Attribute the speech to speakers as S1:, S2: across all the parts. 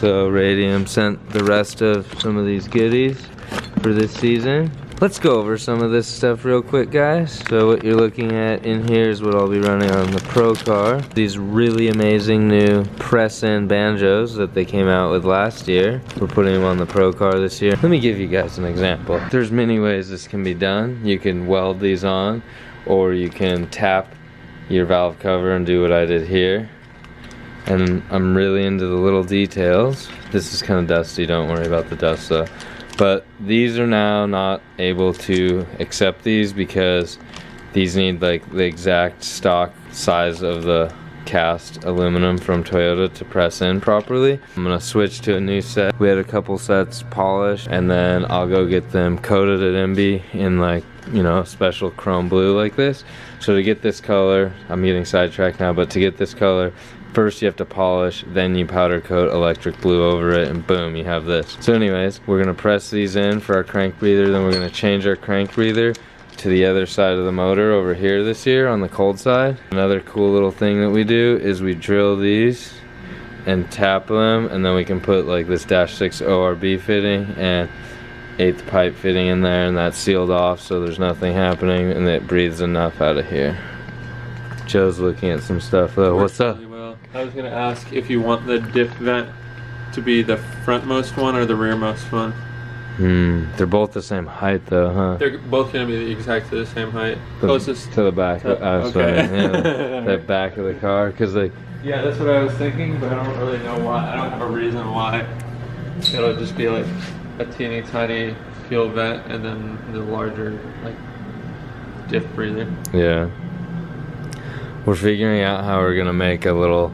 S1: So Radium sent the rest of some of these goodies for this season. Let's go over some of this stuff real quick, guys. So what you're looking at in here is what I'll be running on the Pro car. These really amazing new press-in banjos that they came out with last year. We're putting them on the Pro car this year. Let me give you guys an example. There's many ways this can be done. You can weld these on, or you can tap your valve cover and do what I did here. And I'm really into the little details. This is kind of dusty, don't worry about the dust though. But these are now not able to accept these because these need like the exact stock size of the cast aluminum from Toyota to press in properly. I'm gonna switch to a new set. We had a couple sets polished, and then I'll go get them coated at MB in like, you know, special chrome blue like this. So to get this color, I'm getting sidetracked now, but to get this color, first you have to polish, then you powder coat electric blue over it, and boom, you have this. So anyways, we're gonna press these in for our crank breather, then we're gonna change our crank breather to the other side of the motor over here this year on the cold side. Another cool little thing that we do is we drill these and tap them, and then we can put like this -6 ORB fitting and 8th pipe fitting in there, and that's sealed off so there's nothing happening and it breathes enough out of here. Joe's looking at some stuff though. What's up?
S2: I was gonna ask if you want the diff vent to be the frontmost one or the rearmost one.
S1: They're both the same height though, huh?
S2: They're both gonna be exactly the same height. Closest
S1: to the back.
S2: okay.
S1: Sorry, yeah, the back of the car, because like.
S2: Yeah, that's what I was thinking, but I don't really know why. I don't have a reason why. It'll just be like a teeny tiny fuel vent and then the larger like diff breather.
S1: Yeah. We're figuring out how we're gonna make a little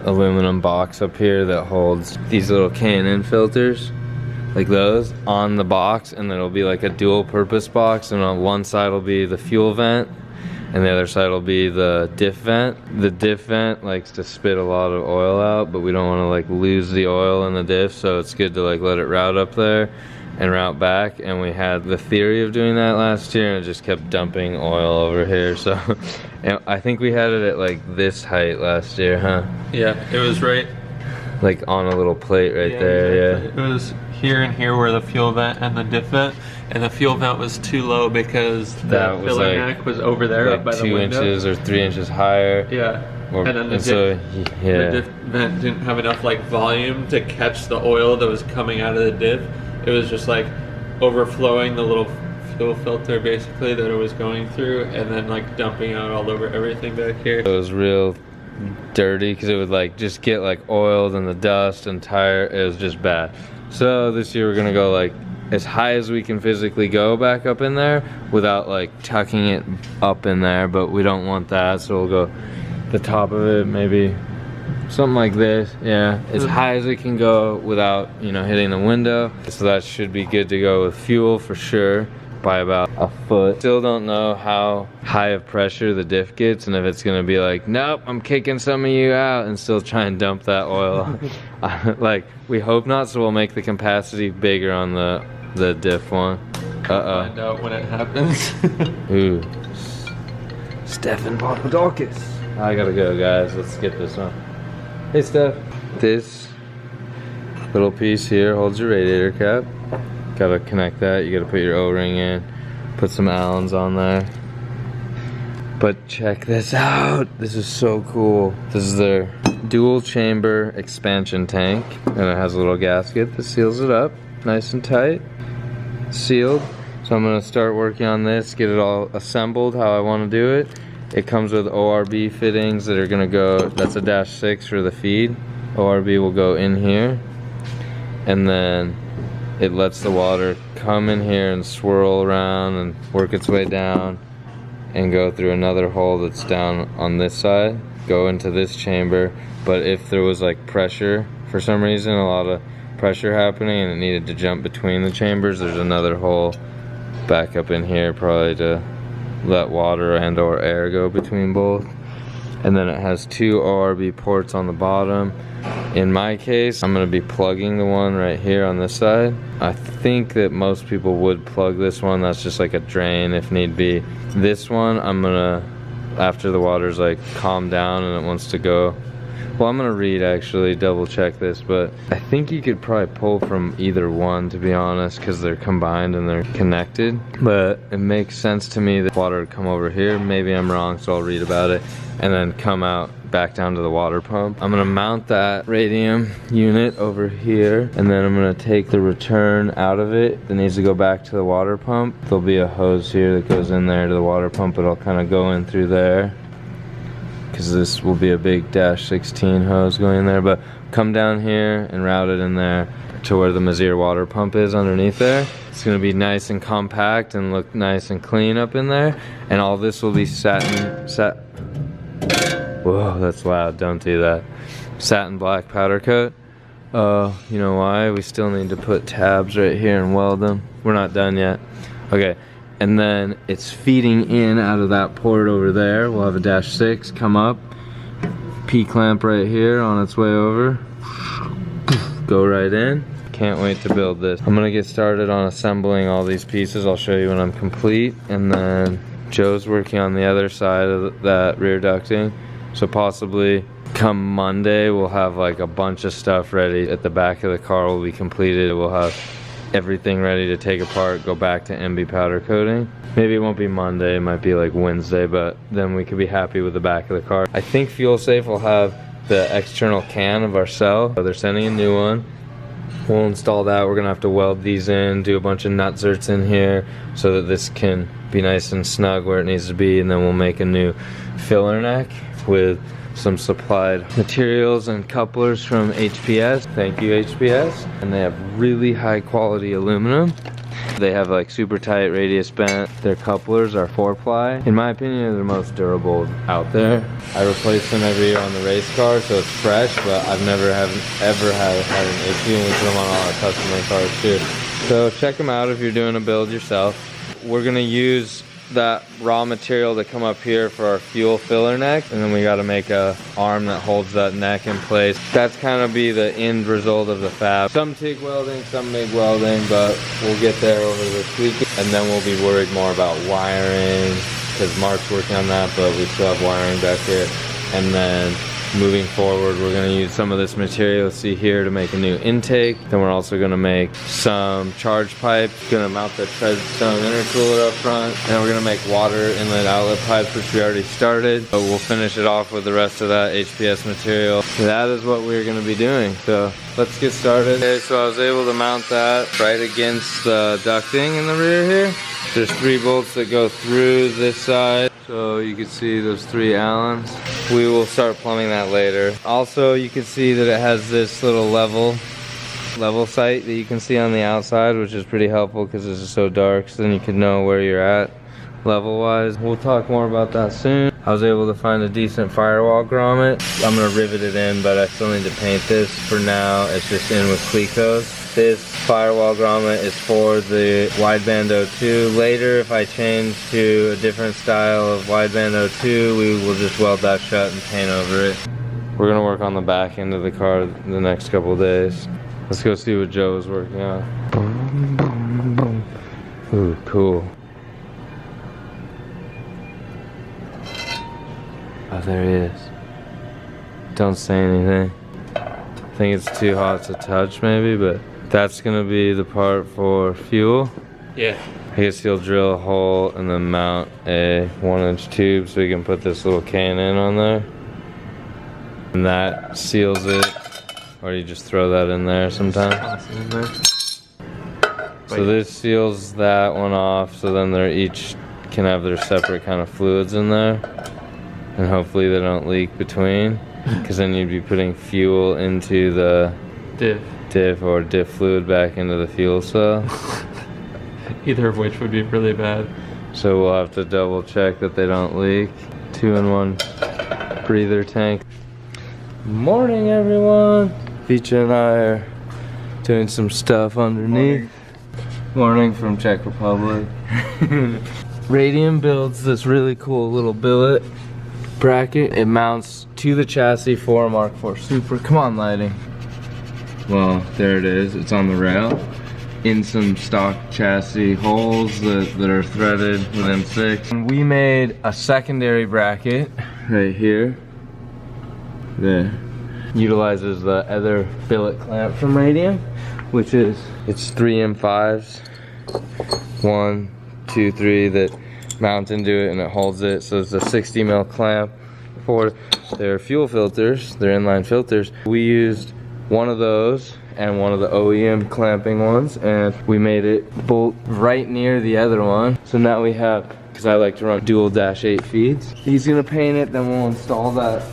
S1: aluminum box up here that holds these little K&N filters, like those, on the box, and then it'll be like a dual purpose box, and on one side will be the fuel vent and the other side will be the diff vent. The diff vent likes to spit a lot of oil out, but we don't want to like lose the oil in the diff, so it's good to like let it route up there and route back. And we had the theory of doing that last year, and it just kept dumping oil over here. So and I think we had it at like this height last year, huh?
S2: Yeah, it was right
S1: like on a little plate right there.
S2: Exactly. It was here and here were the fuel vent and the diff vent, and the fuel vent was too low because the filler neck was over there,
S1: like
S2: up by the
S1: 2
S2: window.
S1: inches or 3 inches higher.
S2: Yeah.
S1: Or,
S2: and then the diff vent didn't have enough like volume to catch the oil that was coming out of the diff. It was just like overflowing the little fuel filter basically that it was going through, and then like dumping out all over everything back here.
S1: It was real dirty because it would like just get like oiled and the dust and tire. It was just bad. So this year we're gonna go like as high as we can physically go back up in there without like tucking it up in there, but we don't want that, so we'll go the top of it, maybe something like this. Yeah, as high as it can go without, you know, hitting the window. So that should be good to go with fuel for sure, by about a foot. Still don't know how high of pressure the diff gets, and if it's gonna be like, nope, I'm kicking some of you out, and still try and dump that oil. Like, we hope not, so we'll make the capacity bigger on the diff one.
S2: Find out when it happens.
S1: Ooh, Stefan Papadakis. I gotta go, guys. Let's get this one. Hey, Steph. This little piece here holds your radiator cap. Gotta connect that. You gotta put your O-ring in. Put some Allens on there. But check this out. This is so cool. This is their dual chamber expansion tank, and it has a little gasket that seals it up nice and tight. Sealed. So I'm gonna start working on this, get it all assembled how I want to do it. It comes with ORB fittings that are gonna go, that's a -6 for the feed. ORB will go in here, and then it lets the water come in here and swirl around and work its way down and go through another hole that's down on this side, go into this chamber. But if there was like pressure, for some reason, a lot of pressure happening and it needed to jump between the chambers, there's another hole back up in here probably to let water and or air go between both. And then it has 2 ORB ports on the bottom. In my case, I'm gonna be plugging the one right here on this side. I think that most people would plug this one. That's just like a drain if need be. This one, I'm gonna, after the water's like calmed down and it wants to go Well, I'm gonna actually double check this, but I think you could probably pull from either one, to be honest, because they're combined and they're connected. But it makes sense to me that water would come over here. Maybe I'm wrong, so I'll read about it, and then come out back down to the water pump. I'm gonna mount that radium unit over here, and then I'm gonna take the return out of it that needs to go back to the water pump. There'll be a hose here that goes in there to the water pump. It'll kind of go in through there, because this will be a big -16 hose going in there, but come down here and route it in there to where the Mazir water pump is underneath there. It's gonna be nice and compact and look nice and clean up in there, and all this will be whoa, that's loud, don't do that. Satin black powder coat. You know why? We still need to put tabs right here and weld them. We're not done yet. Okay. And then it's feeding in out of that port over there. We'll have a -6 come up, P-clamp right here on its way over, go right in. Can't wait to build this. I'm gonna get started on assembling all these pieces. I'll show you when I'm complete. And then Joe's working on the other side of that rear ducting. So possibly come Monday, we'll have like a bunch of stuff ready. At the back of the car will be completed. We'll have everything ready to take apart, go back to MB powder coating. Maybe it won't be Monday, it might be like Wednesday, but then we could be happy with the back of the car. I think Fuel Safe will have the external can of our cell. They're sending a new one. We'll install that. We're gonna have to weld these in, do a bunch of nut zerts in here so that this can be nice and snug where it needs to be, and then we'll make a new filler neck with some supplied materials and couplers from HPS. Thank you, HPS. And they have really high quality aluminum. They have like super tight radius bent. Their couplers are 4-ply. In my opinion, they're the most durable out there. I replace them every year on the race car, so it's fresh, but I've never ever had an issue, and we put them on all our customer cars too. So check them out if you're doing a build yourself. We're gonna use that raw material to come up here for our fuel filler neck, and then we got to make a arm that holds that neck in place. That's kind of be the end result of the fab. Some TIG welding, some MIG welding, but we'll get there over this weekend, and then we'll be worried more about wiring, because Mark's working on that, but we still have wiring back here. And then moving forward, we're going to use some of this material, see here, to make a new intake. Then we're also going to make some charge pipe. Going to mount the treadstone intercooler up front. And we're going to make water inlet outlet pipes, which we already started. But we'll finish it off with the rest of that HPS material. That is what we're going to be doing. So let's get started. Okay, so I was able to mount that right against the ducting in the rear here. There's 3 bolts that go through this side. So you can see those 3 Allens. We will start plumbing that later. Also, you can see that it has this little level sight that you can see on the outside, which is pretty helpful because this is so dark, so then you can know where you're at level wise. We'll talk more about that soon. I was able to find a decent firewall grommet. I'm gonna rivet it in, but I still need to paint this. For now, it's just in with Clecos. This firewall grommet is for the wideband 02. Later, if I change to a different style of wideband 02, we will just weld that shut and paint over it. We're gonna work on the back end of the car the next couple of days. Let's go see what Joe is working on. Boom, boom, boom. Ooh, cool. Oh, there he is. Don't say anything. I think it's too hot to touch maybe, but that's gonna be the part for fuel.
S2: Yeah.
S1: I guess he'll drill a hole and then mount a 1-inch tube so we can put this little can in on there. And that seals it. Or you just throw that in there sometime. So this seals that one off, so then they're each can have their separate kind of fluids in there. And hopefully they don't leak between, because then you'd be putting fuel into the diff or diff fluid back into the fuel cell.
S2: Either of which would be really bad.
S1: So we'll have to double check that they don't leak. 2-in-1 breather tank. Morning everyone! Vicha and I are doing some stuff underneath. Morning from Czech Republic. Radium builds this really cool little billet bracket. It mounts to the chassis for a Mark IV Super. Come on, lighting. Well, there it is. It's on the rail. In some stock chassis holes that are threaded with M6. And we made a secondary bracket right here. There. utilizes the other billet clamp from RADGEN, which is, it's 3 M5s, 1, 2, 3 that mount into it and it holds it. So it's a 60 mil clamp for their fuel filters, their inline filters. We used one of those and one of the OEM clamping ones, and we made it bolt right near the other one. So now we have, because I like to run dual -8 feeds. He's gonna paint it, then we'll install that.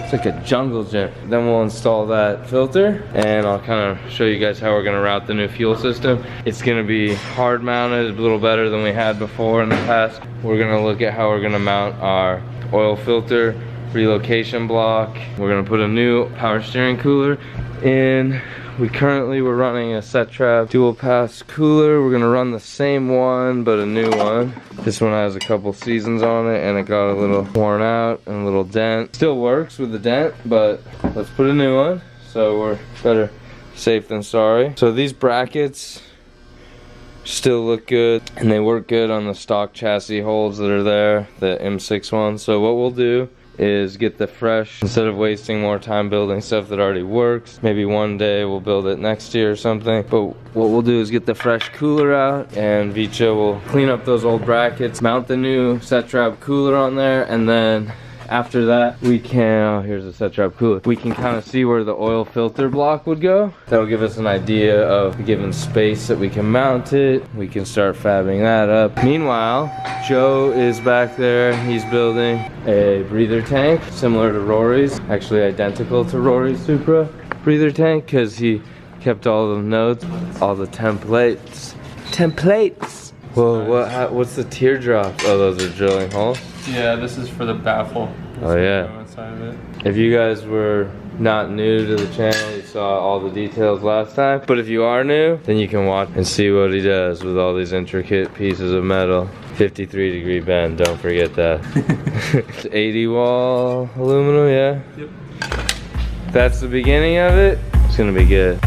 S1: It's like a jungle gym. Then we'll install that filter, and I'll kind of show you guys how we're gonna route the new fuel system. It's gonna be hard mounted, a little better than we had before in the past. We're gonna look at how we're gonna mount our oil filter relocation block. We're gonna put a new power steering cooler in. We're running a Setrap dual pass cooler. We're gonna run the same one, but a new one. This one has a couple seasons on it and it got a little worn out and a little dent. Still works with the dent, but let's put a new one. So we're better safe than sorry. So these brackets still look good and they work good on the stock chassis holes that are there, the M6 ones. So what we'll do is get the fresh, instead of wasting more time building stuff that already works. Maybe one day we'll build it next year or something. But what we'll do is get the fresh cooler out, and Vicha will clean up those old brackets, mount the new Setrap cooler on there, and then after that we can, oh, here's the Setrap cooler. We can kind of see where the oil filter block would go. That'll give us an idea of the given space that we can mount it. We can start fabbing that up. Meanwhile, Joe is back there. He's building a breather tank similar to Rory's, actually identical to Rory's Supra breather tank, because he kept all the notes, all the templates. Whoa, what's the teardrop? Oh, those are drilling holes?
S2: Yeah, this is for the baffle.
S1: Oh yeah.
S2: Inside of it.
S1: If you guys were not new to the channel, you saw all the details last time. But if you are new, then you can watch and see what he does with all these intricate pieces of metal. 53-degree bend, don't forget that. It's 80 wall aluminum, yeah?
S2: Yep.
S1: That's the beginning of it. It's gonna be good.